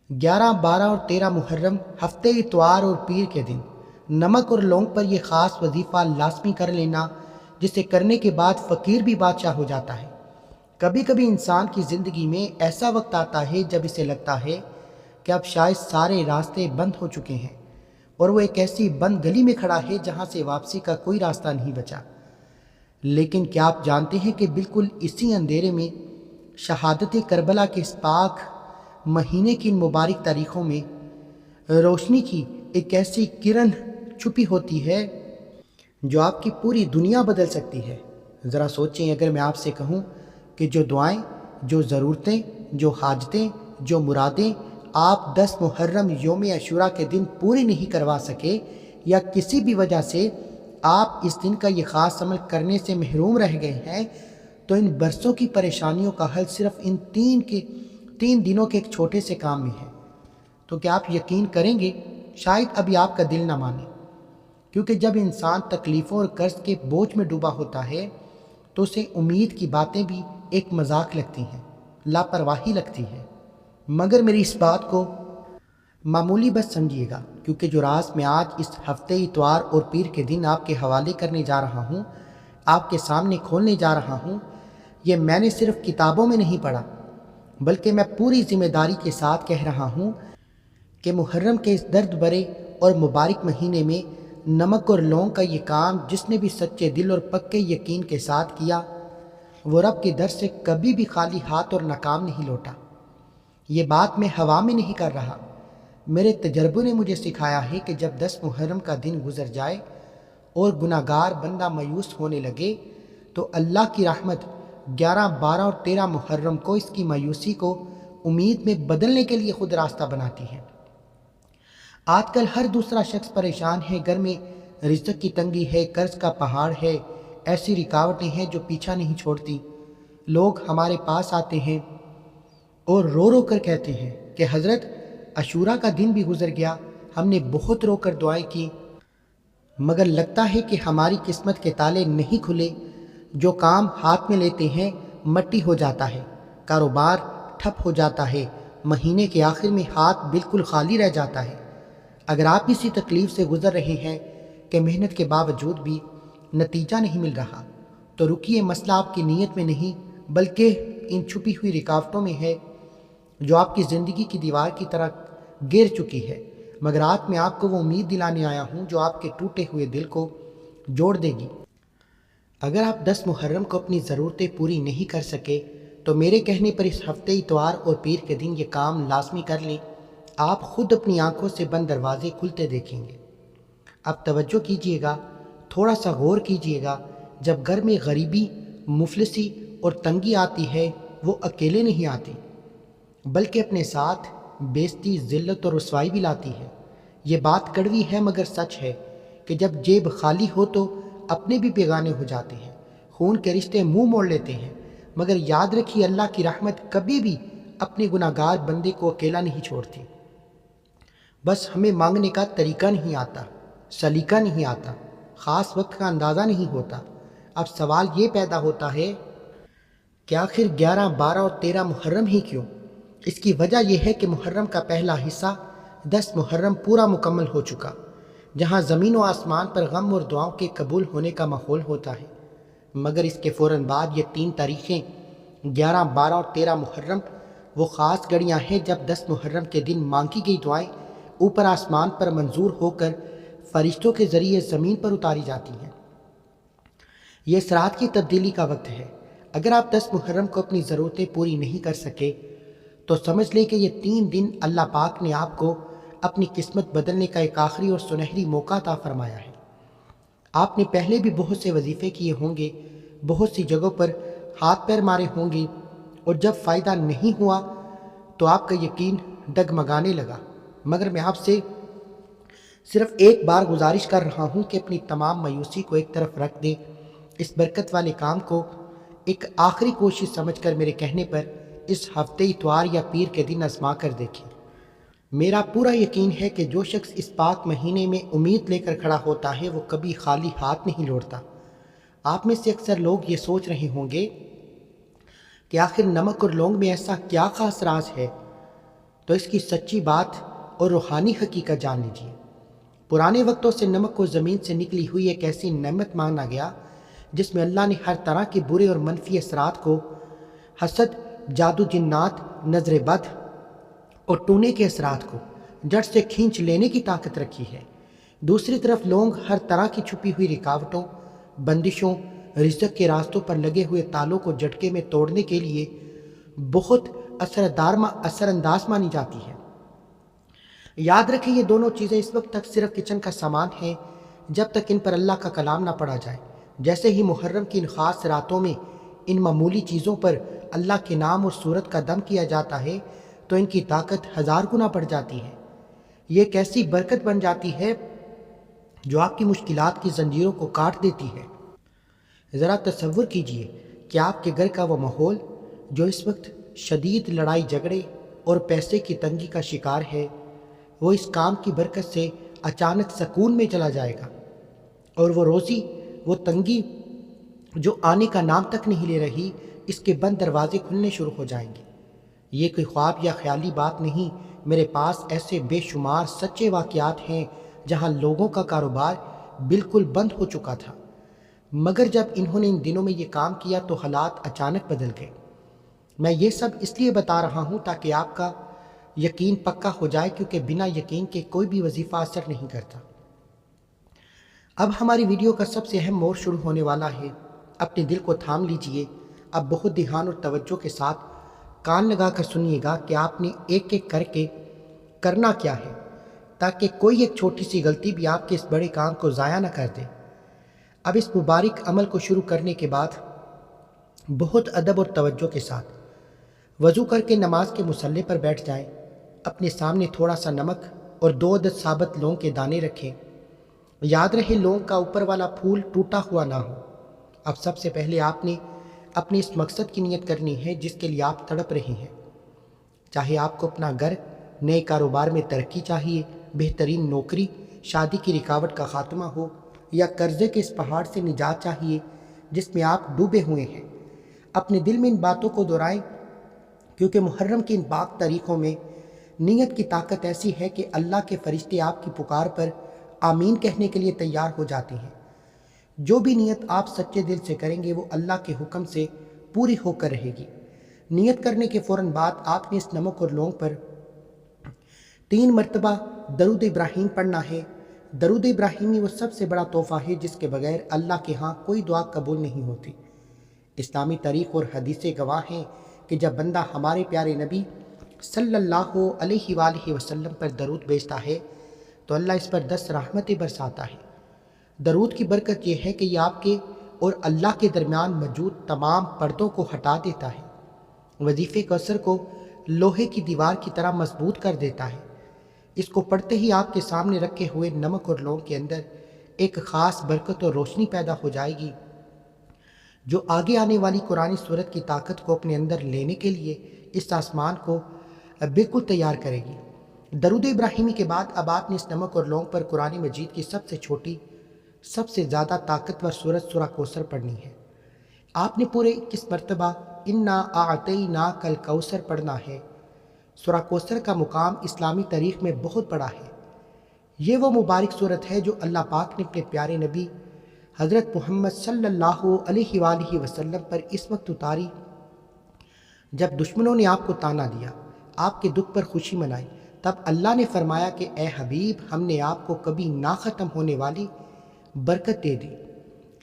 11، 12 اور 13 محرم ہفتے اتوار اور پیر کے دن نمک اور لونگ پر یہ خاص وظیفہ لازمی کر لینا، جسے کرنے کے بعد فقیر بھی بادشاہ ہو جاتا ہے۔ کبھی کبھی انسان کی زندگی میں ایسا وقت آتا ہے جب اسے لگتا ہے کہ اب شاید سارے راستے بند ہو چکے ہیں اور وہ ایک ایسی بند گلی میں کھڑا ہے جہاں سے واپسی کا کوئی راستہ نہیں بچا۔ لیکن کیا آپ جانتے ہیں کہ بالکل اسی اندھیرے میں شہادت کربلا کے اس پاک مہینے کی ان مبارک تاریخوں میں روشنی کی ایک ایسی کرن چھپی ہوتی ہے جو آپ کی پوری دنیا بدل سکتی ہے۔ ذرا سوچیں، اگر میں آپ سے کہوں کہ جو دعائیں، جو ضرورتیں، جو حاجتیں، جو مرادیں آپ 10 محرم یوم عاشوراء کے دن پوری نہیں کروا سکے، یا کسی بھی وجہ سے آپ اس دن کا یہ خاص عمل کرنے سے محروم رہ گئے ہیں، تو ان برسوں کی پریشانیوں کا حل صرف ان تین دنوں کے ایک چھوٹے سے کام میں ہے۔ تو کیا آپ یقین کریں گے؟ شاید ابھی آپ کا دل نہ مانے، کیونکہ جب انسان تکلیفوں اور قرض کے بوجھ میں ڈوبا ہوتا ہے تو اسے امید کی باتیں بھی ایک مذاق لگتی ہیں، لاپرواہی لگتی ہے۔ مگر میری اس بات کو معمولی بس سمجھیے گا، کیونکہ جو راز میں آج اس ہفتے اتوار اور پیر کے دن آپ کے حوالے کرنے جا رہا ہوں، آپ کے سامنے کھولنے جا رہا ہوں، یہ میں نے صرف کتابوں میں نہیں پڑھا، بلکہ میں پوری ذمہ داری کے ساتھ کہہ رہا ہوں کہ محرم کے اس درد بھرے اور مبارک مہینے میں نمک اور لونگ کا یہ کام جس نے بھی سچے دل اور پکے یقین کے ساتھ کیا، وہ رب کے در سے کبھی بھی خالی ہاتھ اور ناکام نہیں لوٹا۔ یہ بات میں ہوا میں نہیں کر رہا، میرے تجربوں نے مجھے سکھایا ہے کہ جب 10 محرم کا دن گزر جائے اور گناہگار بندہ مایوس ہونے لگے، تو اللہ کی رحمت 11، 12 اور 13 محرم کو اس کی مایوسی کو امید میں بدلنے کے لیے خود راستہ بناتی ہے۔ آج کل ہر دوسرا شخص پریشان ہے، گھر میں رزق کی تنگی ہے، قرض کا پہاڑ ہے، ایسی رکاوٹیں ہیں جو پیچھا نہیں چھوڑتی۔ لوگ ہمارے پاس آتے ہیں اور رو رو کر کہتے ہیں کہ حضرت، عاشوراء کا دن بھی گزر گیا، ہم نے بہت رو کر دعائیں کی، مگر لگتا ہے کہ ہماری قسمت کے تالے نہیں کھلے۔ جو کام ہاتھ میں لیتے ہیں مٹی ہو جاتا ہے، کاروبار ٹھپ ہو جاتا ہے، مہینے کے آخر میں ہاتھ بالکل خالی رہ جاتا ہے۔ اگر آپ اسی تکلیف سے گزر رہے ہیں کہ محنت کے باوجود بھی نتیجہ نہیں مل رہا، تو رکیے، مسئلہ آپ کی نیت میں نہیں بلکہ ان چھپی ہوئی رکاوٹوں میں ہے جو آپ کی زندگی کی دیوار کی طرح گر چکی ہے۔ مگر آج میں آپ کو وہ امید دلانے آیا ہوں جو آپ کے ٹوٹے ہوئے دل کو جوڑ دے گی۔ اگر آپ 10 محرم کو اپنی ضرورتیں پوری نہیں کر سکے تو میرے کہنے پر اس ہفتے اتوار اور پیر کے دن یہ کام لازمی کر لیں، آپ خود اپنی آنکھوں سے بند دروازے کھلتے دیکھیں گے۔ اب توجہ کیجئے گا، تھوڑا سا غور کیجئے گا، جب گھر میں غریبی، مفلسی اور تنگی آتی ہے، وہ اکیلے نہیں آتی، بلکہ اپنے ساتھ بےزتی، ذلت اور رسوائی بھی لاتی ہے۔ یہ بات کڑوی ہے مگر سچ ہے کہ جب جیب خالی ہو تو اپنے بھی بیگانے ہو جاتے ہیں، خون کے رشتے منہ موڑ لیتے ہیں۔ مگر یاد رکھیے، اللہ کی رحمت کبھی بھی اپنے گناہگار بندے کو اکیلا نہیں چھوڑتی۔ بس ہمیں مانگنے کا طریقہ نہیں آتا، سلیقہ نہیں آتا، خاص وقت کا اندازہ نہیں ہوتا۔ اب سوال یہ پیدا ہوتا ہے کہ آخر 11، 12 اور 13 محرم ہی کیوں؟ اس کی وجہ یہ ہے کہ محرم کا پہلا حصہ 10 محرم پورا مکمل ہو چکا، جہاں زمین و آسمان پر غم اور دعاؤں کے قبول ہونے کا ماحول ہوتا ہے۔ مگر اس کے فوراً بعد یہ 3 تاریخیں 11، 12 اور 13 محرم وہ خاص گھڑیاں ہیں جب 10 محرم کے دن مانگی گئی دعائیں اوپر آسمان پر منظور ہو کر فرشتوں کے ذریعے زمین پر اتاری جاتی ہیں۔ یہ صراط کی تبدیلی کا وقت ہے۔ اگر آپ 10 محرم کو اپنی ضرورتیں پوری نہیں کر سکے تو سمجھ لیں کہ یہ 3 دن اللہ پاک نے آپ کو اپنی قسمت بدلنے کا ایک آخری اور سنہری موقع عطا فرمایا ہے۔ آپ نے پہلے بھی بہت سے وظیفے کیے ہوں گے، بہت سی جگہوں پر ہاتھ پیر مارے ہوں گے، اور جب فائدہ نہیں ہوا تو آپ کا یقین ڈگمگانے لگا۔ مگر میں آپ سے صرف ایک بار گزارش کر رہا ہوں کہ اپنی تمام مایوسی کو ایک طرف رکھ دیں، اس برکت والے کام کو ایک آخری کوشش سمجھ کر میرے کہنے پر اس ہفتے اتوار یا پیر کے دن آزما کر دیکھیں۔ میرا پورا یقین ہے کہ جو شخص اس پاک مہینے میں امید لے کر کھڑا ہوتا ہے وہ کبھی خالی ہاتھ نہیں لوٹتا۔ آپ میں سے اکثر لوگ یہ سوچ رہے ہوں گے کہ آخر نمک اور لونگ میں ایسا کیا خاص راز ہے تو اس کی سچی بات اور روحانی حقیقت جان لیجیے۔ پرانے وقتوں سے نمک کو زمین سے نکلی ہوئی ایک ایسی نعمت مانا گیا جس میں اللہ نے ہر طرح کے برے اور منفی اثرات کو، حسد، جادو، جنات، نظر بد اور ٹونے کے اثرات کو جڑ سے کھینچ لینے کی طاقت رکھی ہے۔ دوسری طرف لونگ ہر طرح کی چھپی ہوئی رکاوٹوں، بندشوں، رزق کے راستوں پر لگے ہوئے تالوں کو جھٹکے میں توڑنے کے لیے بہت اثر انداز مانی جاتی ہے۔ یاد رکھیں یہ دونوں چیزیں اس وقت تک صرف کچن کا سامان ہیں جب تک ان پر اللہ کا کلام نہ پڑھا جائے۔ جیسے ہی محرم کی ان خاص راتوں میں ان معمولی چیزوں پر اللہ کے نام اور صورت کا دم کیا جاتا ہے تو ان کی طاقت 1000 گنا بڑھ جاتی ہے۔ یہ ایک ایسی برکت بن جاتی ہے جو آپ کی مشکلات کی زنجیروں کو کاٹ دیتی ہے۔ ذرا تصور کیجئے کہ آپ کے گھر کا وہ ماحول جو اس وقت شدید لڑائی جھگڑے اور پیسے کی تنگی کا شکار ہے، وہ اس کام کی برکت سے اچانک سکون میں چلا جائے گا، اور وہ روزی، وہ تنگی جو آنے کا نام تک نہیں لے رہی، اس کے بند دروازے کھلنے شروع ہو جائیں گے۔ یہ کوئی خواب یا خیالی بات نہیں، میرے پاس ایسے بے شمار سچے واقعات ہیں جہاں لوگوں کا کاروبار بالکل بند ہو چکا تھا، مگر جب انہوں نے ان دنوں میں یہ کام کیا تو حالات اچانک بدل گئے۔ میں یہ سب اس لیے بتا رہا ہوں تاکہ آپ کا یقین پکا ہو جائے، کیونکہ بنا یقین کے کوئی بھی وظیفہ اثر نہیں کرتا۔ اب ہماری ویڈیو کا سب سے اہم موڑ شروع ہونے والا ہے۔ اپنے دل کو تھام لیجئے، اب بہت دھیان اور توجہ کے ساتھ کان لگا کر سنیے گا کہ آپ نے ایک ایک کر کے کرنا کیا ہے، تاکہ کوئی ایک چھوٹی سی غلطی بھی آپ کے اس بڑے کام کو ضائع نہ کر دے۔ اب اس مبارک عمل کو شروع کرنے کے بعد بہت ادب اور توجہ کے ساتھ وضو کر کے نماز کے مصلی پر بیٹھ جائیں۔ اپنے سامنے تھوڑا سا نمک اور 2 عدد ثابت لونگ کے دانے رکھیں۔ یاد رہے لونگ کا اوپر والا پھول ٹوٹا ہوا نہ ہو۔ اب سب سے پہلے آپ نے اپنے اس مقصد کی نیت کرنی ہے جس کے لیے آپ تڑپ رہے ہیں۔ چاہے آپ کو اپنا گھر، نئے کاروبار میں ترقی چاہیے، بہترین نوکری، شادی کی رکاوٹ کا خاتمہ ہو، یا قرضے کے اس پہاڑ سے نجات چاہیے جس میں آپ ڈوبے ہوئے ہیں، اپنے دل میں ان باتوں کو دہرائیں، کیونکہ محرم کی ان پاک تاریخوں میں نیت کی طاقت ایسی ہے کہ اللہ کے فرشتے آپ کی پکار پر آمین کہنے کے لیے تیار ہو جاتے ہیں۔ جو بھی نیت آپ سچے دل سے کریں گے وہ اللہ کے حکم سے پوری ہو کر رہے گی۔ نیت کرنے کے فوراً بعد آپ نے اس نمک اور لونگ پر 3 مرتبہ درود ابراہیم پڑھنا ہے۔ درود ابراہیمی وہ سب سے بڑا تحفہ ہے جس کے بغیر اللہ کے ہاں کوئی دعا قبول نہیں ہوتی۔ اسلامی تاریخ اور حدیثیں گواہ ہیں کہ جب بندہ ہمارے پیارے نبی صلی اللہ علیہ وآلہ وسلم پر درود بھیجتا ہے تو اللہ اس پر 10 رحمتیں برساتا ہے۔ درود کی برکت یہ ہے کہ یہ آپ کے اور اللہ کے درمیان موجود تمام پردوں کو ہٹا دیتا ہے، وظیفے کے اثر کو لوہے کی دیوار کی طرح مضبوط کر دیتا ہے۔ اس کو پڑھتے ہی آپ کے سامنے رکھے ہوئے نمک اور لونگ کے اندر ایک خاص برکت اور روشنی پیدا ہو جائے گی جو آگے آنے والی قرآنی صورت کی طاقت کو اپنے اندر لینے کے لیے اس آسمان کو بالکل تیار کرے گی۔ درود ابراہیمی کے بعد اب آپ نے اس نمک اور لونگ پر قرآن مجید کی سب سے چھوٹی، سب سے زیادہ طاقتور سورت سورہ کوثر پڑھنی ہے۔ آپ نے پورے 21 مرتبہ انا اعطیناک الکوثر پڑھنا ہے۔ سورہ کوثر کا مقام اسلامی تاریخ میں بہت بڑا ہے۔ یہ وہ مبارک سورت ہے جو اللہ پاک نے اپنے پیارے نبی حضرت محمد صلی اللہ علیہ وآلہ وسلم پر اس وقت اتاری جب دشمنوں نے آپ کو تانا دیا، آپ کے دکھ پر خوشی منائی، تب اللہ نے فرمایا کہ اے حبیب، ہم نے آپ کو کبھی نہ ختم ہونے والی برکت دے دی۔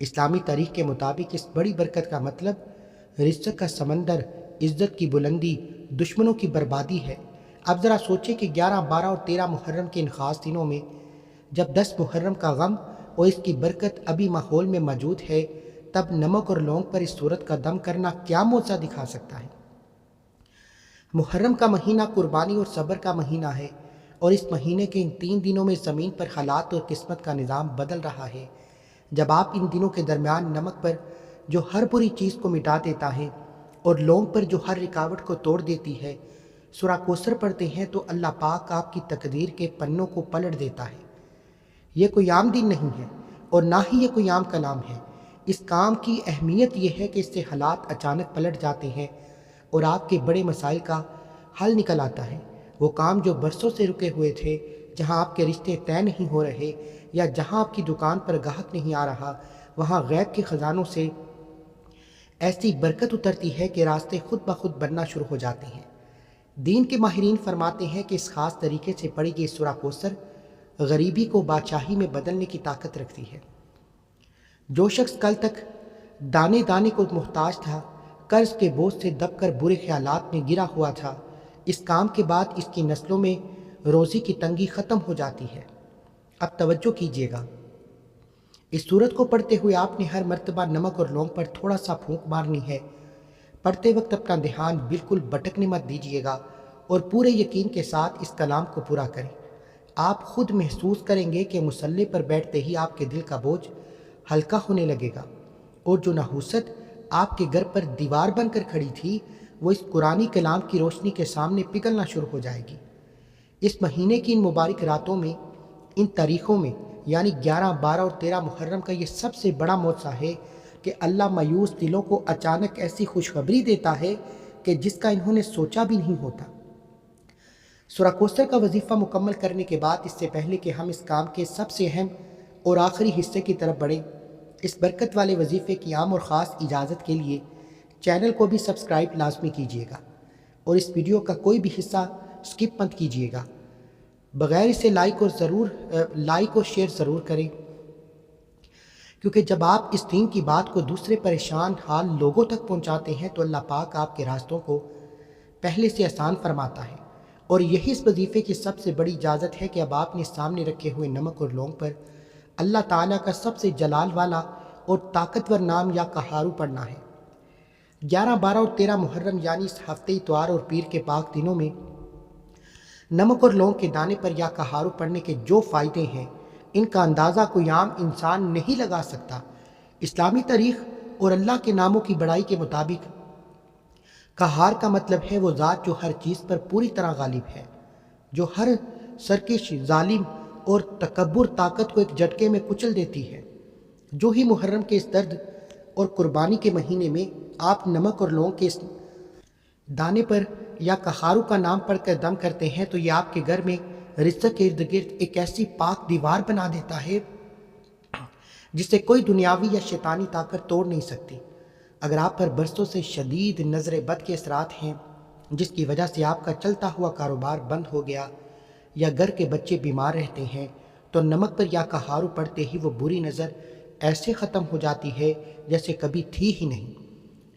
اسلامی تاریخ کے مطابق اس بڑی برکت کا مطلب رزق کا سمندر، عزت کی بلندی، دشمنوں کی بربادی ہے۔ اب ذرا سوچیں کہ 11، 12 اور 13 محرم کے ان خاص دنوں میں جب 10 محرم کا غم اور اس کی برکت ابھی ماحول میں موجود ہے، تب نمک اور لونگ پر اس صورت کا دم کرنا کیا معجزہ دکھا سکتا ہے۔ محرم کا مہینہ قربانی اور صبر کا مہینہ ہے، اور اس مہینے کے ان 3 دنوں میں زمین پر حالات اور قسمت کا نظام بدل رہا ہے۔ جب آپ ان دنوں کے درمیان نمک پر جو ہر بری چیز کو مٹا دیتا ہے اور لونگ پر جو ہر رکاوٹ کو توڑ دیتی ہے سورہ کوثر پڑھتے ہیں تو اللہ پاک آپ کی تقدیر کے پنوں کو پلٹ دیتا ہے۔ یہ کوئی عام دن نہیں ہے اور نہ ہی یہ کوئی عام کلام ہے۔ اس کام کی اہمیت یہ ہے کہ اس سے حالات اچانک پلٹ جاتے ہیں اور آپ کے بڑے مسائل کا حل نکل آتا ہے۔ وہ کام جو برسوں سے رکے ہوئے تھے، جہاں آپ کے رشتے طے نہیں ہو رہے یا جہاں آپ کی دکان پر گاہک نہیں آ رہا، وہاں غیب کے خزانوں سے ایسی برکت اترتی ہے کہ راستے خود بخود بننا شروع ہو جاتے ہیں۔ دین کے ماہرین فرماتے ہیں کہ اس خاص طریقے سے پڑھی گئی سورہ کوثر غریبی کو بادشاہی میں بدلنے کی طاقت رکھتی ہے۔ جو شخص کل تک دانے دانے کو محتاج تھا، قرض کے بوجھ سے دب کر برے خیالات میں گرا ہوا تھا، اس کام کے بعد اس کی نسلوں میں روزی کی تنگی ختم ہو جاتی ہے۔ اب توجہ کیجیے گا، اس سورت کو پڑھتے ہوئے آپ نے ہر مرتبہ نمک اور لونگ پر تھوڑا سا پھونک مارنی ہے۔ پڑھتے وقت اپنا دھیان بالکل بھٹکنے مت دیجیے گا اور پورے یقین کے ساتھ اس کلام کو پورا کریں۔ آپ خود محسوس کریں گے کہ مصلی پر بیٹھتے ہی آپ کے دل کا بوجھ ہلکا ہونے لگے گا، اور جو نحوست آپ کے گھر پر دیوار بن کر کھڑی تھی، وہ اس قرآنی کلام کی روشنی کے سامنے پگھلنا شروع ہو جائے گی۔ اس مہینے کی ان مبارک راتوں میں، ان تاریخوں میں، یعنی 11، 12 اور 13 محرم کا یہ سب سے بڑا معجزہ ہے کہ اللہ مایوس دلوں کو اچانک ایسی خوشخبری دیتا ہے کہ جس کا انہوں نے سوچا بھی نہیں ہوتا۔ سورہ کوثر کا وظیفہ مکمل کرنے کے بعد، اس سے پہلے کہ ہم اس کام کے سب سے اہم اور آخری حصے کی طرف بڑھیں، اس برکت والے وظیفے کی عام اور خاص اجازت کے لیے چینل کو بھی سبسکرائب لازمی کیجیے گا اور اس ویڈیو کا کوئی بھی حصہ سکپ مت کیجیے گا۔ بغیر اسے لائک اور شیئر ضرور کریں، کیونکہ جب آپ اس دین کی بات کو دوسرے پریشان حال لوگوں تک پہنچاتے ہیں تو اللہ پاک آپ کے راستوں کو پہلے سے آسان فرماتا ہے۔ اور یہی اس وظیفے کی سب سے بڑی اجازت ہے کہ اب آپ نے سامنے رکھے ہوئے نمک اور لونگ پر اللہ تعالیٰ کا سب سے جلال والا اور طاقتور نام یا قہارو پڑھنا ہے۔ 11، 12 اور 13 محرم یعنی اس ہفتے اتوار اور پیر کے پاک دنوں میں نمک اور لونگ کے دانے پر یا قہارو پڑھنے کے جو فائدے ہیں، ان کا اندازہ کوئی عام انسان نہیں لگا سکتا۔ اسلامی تاریخ اور اللہ کے ناموں کی بڑائی کے مطابق قہار کا مطلب ہے وہ ذات جو ہر چیز پر پوری طرح غالب ہے، جو ہر سرکش، ظالم اور تکبر طاقت کو ایک جھٹکے میں کچل دیتی ہے۔ جو ہی محرم کے اس درد اور قربانی کے مہینے میں آپ نمک اور لونگ کے اس دانے پر یا قہارو کا نام پڑھ کر دم کرتے ہیں تو یہ آپ کے گھر میں رزق کے ارد گرد ایک ایسی پاک دیوار بنا دیتا ہے جسے کوئی دنیاوی یا شیطانی طاقت توڑ نہیں سکتی۔ اگر آپ پر برسوں سے شدید نظر بد کے اثرات ہیں، جس کی وجہ سے آپ کا چلتا ہوا کاروبار بند ہو گیا یا گھر کے بچے بیمار رہتے ہیں، تو نمک پر یا قہارو پڑھتے ہی وہ بری نظر ایسے ختم ہو جاتی ہے جیسے کبھی تھی ہی نہیں۔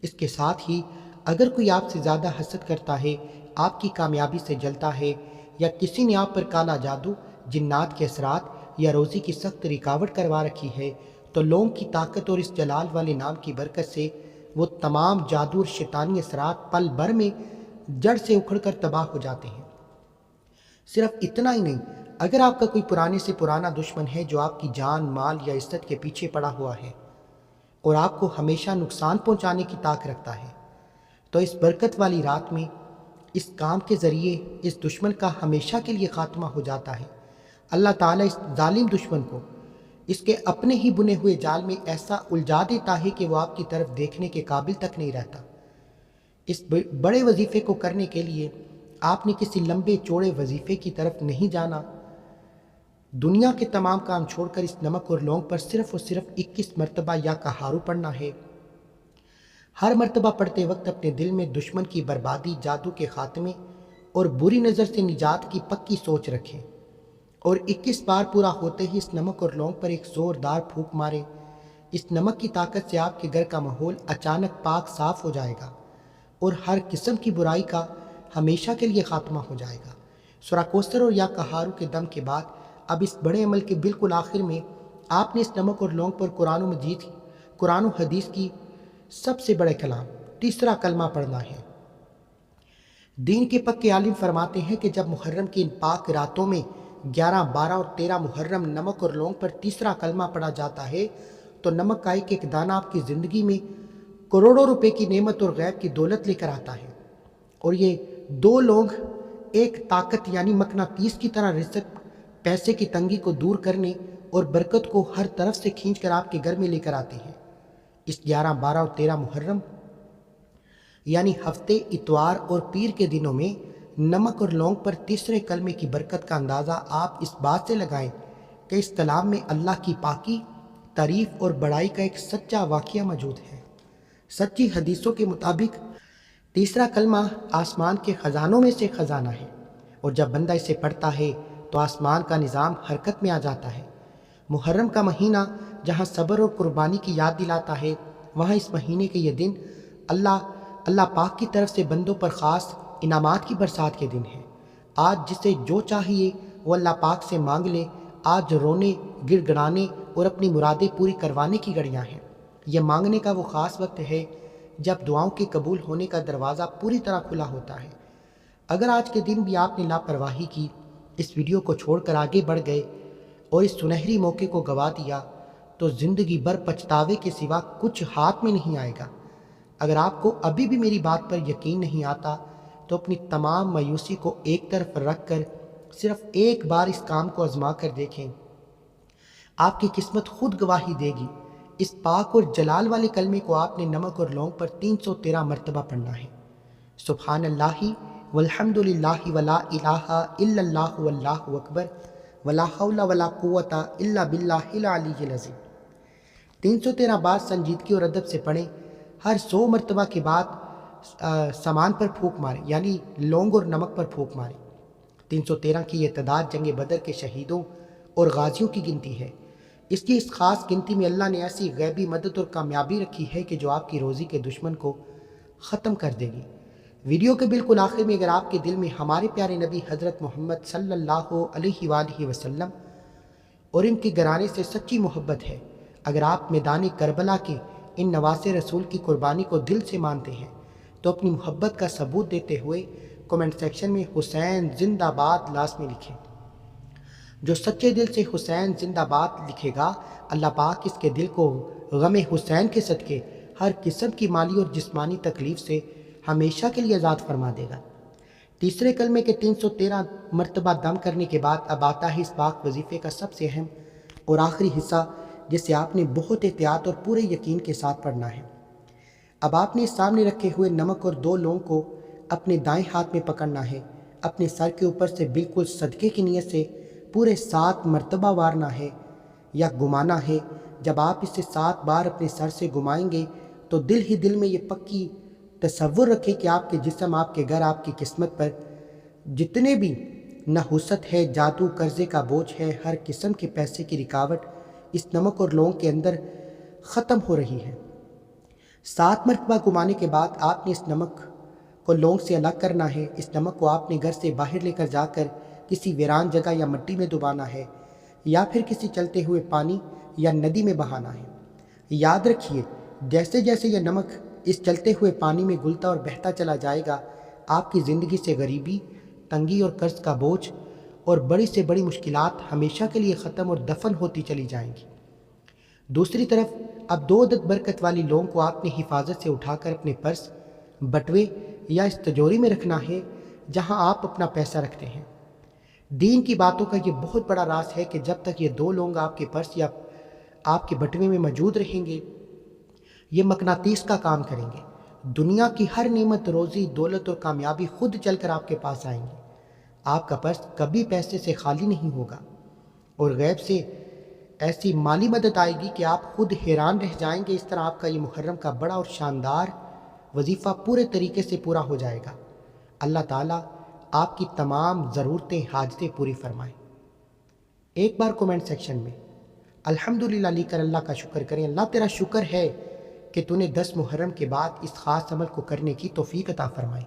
اس کے ساتھ ہی اگر کوئی آپ سے زیادہ حسد کرتا ہے، آپ کی کامیابی سے جلتا ہے، یا کسی نے آپ پر کالا جادو، جنات کے اثرات یا روزی کی سخت رکاوٹ کروا رکھی ہے، تو لونگ کی طاقت اور اس جلال والے نام کی برکت سے وہ تمام جادو اور شیطانی اثرات پل بھر میں جڑ سے اکھڑ کر تباہ ہو جاتے ہیں۔ صرف اتنا ہی نہیں، اگر آپ کا کوئی پرانے سے پرانا دشمن ہے جو آپ کی جان، مال یا عزت کے پیچھے پڑا ہوا ہے اور آپ کو ہمیشہ نقصان پہنچانے کی طاقت رکھتا ہے، تو اس برکت والی رات میں اس کام کے ذریعے اس دشمن کا ہمیشہ کے لیے خاتمہ ہو جاتا ہے۔ اللہ تعالیٰ اس ظالم دشمن کو اس کے اپنے ہی بنے ہوئے جال میں ایسا الجھا دیتا ہے کہ وہ آپ کی طرف دیکھنے کے قابل تک نہیں رہتا۔ اس بڑے وظیفے کو کرنے کے لیے آپ نے کسی لمبے چوڑے وظیفے کی طرف نہیں جانا۔ دنیا کے تمام کام چھوڑ کر اس نمک اور لونگ پر صرف اور صرف 21 مرتبہ یا قہارو پڑھنا ہے۔ ہر مرتبہ پڑھتے وقت اپنے دل میں دشمن کی بربادی، جادو کے خاتمے اور بری نظر سے نجات کی پکی سوچ رکھیں، اور 21 بار پورا ہوتے ہی اس نمک اور لونگ پر ایک زوردار پھونک ماریں۔ اس نمک کی طاقت سے آپ کے گھر کا ماحول اچانک پاک صاف ہو جائے گا اور ہر قسم کی برائی کا ہمیشہ کے لیے خاتمہ ہو جائے گا۔ سورہ کوثر اور یا قہارو کے دم کے بعد اب اس بڑے عمل کے بالکل آخر میں آپ نے اس نمک اور لونگ پر قرآن و حدیث کی سب سے بڑے کلام، تیسرا کلمہ پڑھنا ہے۔ دین کے پکے عالم فرماتے ہیں کہ جب محرم کی ان پاک راتوں میں 11، 12 اور 13 محرم نمک اور لونگ پر تیسرا کلمہ پڑھا جاتا ہے تو نمک کا ایک ایک دانہ آپ کی زندگی میں کروڑوں روپے کی نعمت اور غیب کی دولت لے کر آتا ہے، اور یہ دو لونگ ایک طاقت یعنی مقناطیس کی طرح رزق، پیسے کی تنگی کو دور کرنے اور برکت کو ہر طرف سے کھینچ کر آپ کے گھر میں لے کر آتے ہیں۔ اس 11، 12 اور 13 محرم یعنی ہفتے اتوار اور پیر کے دنوں میں نمک اور لونگ پر تیسرے کلمے کی برکت کا اندازہ آپ اس بات سے لگائیں کہ اس کلام میں اللہ کی پاکی، تعریف اور بڑائی کا ایک سچا واقعہ موجود ہے۔ سچی حدیثوں کے مطابق تیسرا کلمہ آسمان کے خزانوں میں سے خزانہ ہے، اور جب بندہ اسے پڑھتا ہے تو آسمان کا نظام حرکت میں آ جاتا ہے۔ محرم کا مہینہ جہاں صبر اور قربانی کی یاد دلاتا ہے، وہاں اس مہینے کے یہ دن اللہ پاک کی طرف سے بندوں پر خاص انعامات کی برسات کے دن ہیں۔ آج جسے جو چاہیے وہ اللہ پاک سے مانگ لے۔ آج رونے، گڑ گڑانے اور اپنی مرادیں پوری کروانے کی گھڑیاں ہیں۔ یہ مانگنے کا وہ خاص وقت ہے جب دعاؤں کے قبول ہونے کا دروازہ پوری طرح کھلا ہوتا ہے۔ اگر آج کے دن بھی آپ نے لاپرواہی کی، اس ویڈیو کو چھوڑ کر آگے بڑھ گئے اور اس سنہری موقع کو گوا دیا، تو زندگی بھر پچھتاوے کے سوا کچھ ہاتھ میں نہیں آئے گا۔ اگر آپ کو ابھی بھی میری بات پر یقین نہیں آتا تو اپنی تمام مایوسی کو ایک طرف رکھ کر صرف ایک بار اس کام کو آزما کر دیکھیں۔ آپ کی قسمت خود گواہی دے گی۔ اس پاک اور جلال والے کلمے کو آپ نے نمک اور لونگ پر 313 مرتبہ پڑھنا ہے۔ سبحان اللہ والحمد للہ ولا الہ الا اللہ واللہ اکبر ولا حول ولا قوت الا باللہ العلی العظیم۔ 313 بار سنجیدگی اور ادب سے پڑھیں۔ ہر 100 مرتبہ کے بعد سامان پر پھونک ماریں، یعنی لونگ اور نمک پر پھونک ماریں۔ 313 کی یہ تعداد جنگ بدر کے شہیدوں اور غازیوں کی گنتی ہے۔ اس کی اس خاص گنتی میں اللہ نے ایسی غیبی مدد اور کامیابی رکھی ہے کہ جو آپ کی روزی کے دشمن کو ختم کر دے گی۔ ویڈیو کے بالکل آخر میں اگر آپ کے دل میں ہمارے پیارے نبی حضرت محمد صلی اللہ علیہ وآلہ وسلم اور ان کے گھرانے سے سچی محبت ہے، اگر آپ میدان کربلا کے ان نواسے رسول کی قربانی کو دل سے مانتے ہیں، تو اپنی محبت کا ثبوت دیتے ہوئے کمنٹ سیکشن میں حسین زندہ باد لازمی لکھیں۔ جو سچے دل سے حسین زندہ باد لکھے گا، اللہ پاک اس کے دل کو غم حسین کے صدقے ہر قسم کی مالی اور جسمانی تکلیف سے ہمیشہ کے لیے آزاد فرما دے گا۔ تیسرے کلمے کے 313 مرتبہ دم کرنے کے بعد اب آتا ہے اس پاک وظیفے کا سب سے اہم اور آخری حصہ، جسے آپ نے بہت احتیاط اور پورے یقین کے ساتھ پڑھنا ہے۔ اب آپ نے سامنے رکھے ہوئے نمک اور 2 لونگ کو اپنے دائیں ہاتھ میں پکڑنا ہے، اپنے سر کے اوپر سے بالکل صدقے کی نیت سے پورے 7 مرتبہ وارنا ہے یا گمانا ہے۔ جب آپ اسے 7 بار اپنے سر سے گمائیں گے تو دل ہی دل میں یہ پکی تصور رکھیں کہ آپ کے جسم، آپ کے گھر، آپ کی قسمت پر جتنے بھی نحوست ہے، جادو، قرضے کا بوجھ ہے، ہر قسم کے پیسے کی رکاوٹ اس نمک اور لونگ کے اندر ختم ہو رہی ہے۔ 7 مرتبہ گمانے کے بعد آپ نے اس نمک کو لونگ سے الگ کرنا ہے۔ اس نمک کو آپ نے گھر سے باہر لے کر جا کر کسی ویران جگہ یا مٹی میں دبانا ہے، یا پھر کسی چلتے ہوئے پانی یا ندی میں بہانا ہے۔ یاد رکھیے، جیسے جیسے یہ نمک اس چلتے ہوئے پانی میں گلتا اور بہتا چلا جائے گا، آپ کی زندگی سے غریبی، تنگی اور قرض کا بوجھ اور بڑی سے بڑی مشکلات ہمیشہ کے لیے ختم اور دفن ہوتی چلی جائیں گی۔ دوسری طرف اب 2 عدد برکت والی لونگ کو آپ نے حفاظت سے اٹھا کر اپنے پرس، بٹوے یا اس تجوری میں رکھنا ہے جہاں آپ اپنا پیسہ رکھتے ہیں۔ دین کی باتوں کا یہ بہت بڑا راز ہے کہ جب تک یہ 2 لونگ آپ کے پرس یا آپ کے بٹوے میں موجود رہیں گے، یہ مقناطیس کا کام کریں گے۔ دنیا کی ہر نعمت، روزی، دولت اور کامیابی خود چل کر آپ کے پاس آئیں گے۔ آپ کا پرس کبھی پیسے سے خالی نہیں ہوگا، اور غیب سے ایسی مالی مدد آئے گی کہ آپ خود حیران رہ جائیں گے۔ اس طرح آپ کا یہ محرم کا بڑا اور شاندار وظیفہ پورے طریقے سے پورا ہو جائے گا۔ اللہ تعالیٰ آپ کی تمام ضرورتیں، حاجتیں پوری فرمائیں۔ ایک بار کومنٹ سیکشن میں الحمدللہ لکھ کر اللہ کا شکر کریں۔ اللہ تیرا شکر ہے کہ تو نے 10 محرم کے بعد اس خاص عمل کو کرنے کی توفیق عطا فرمائی۔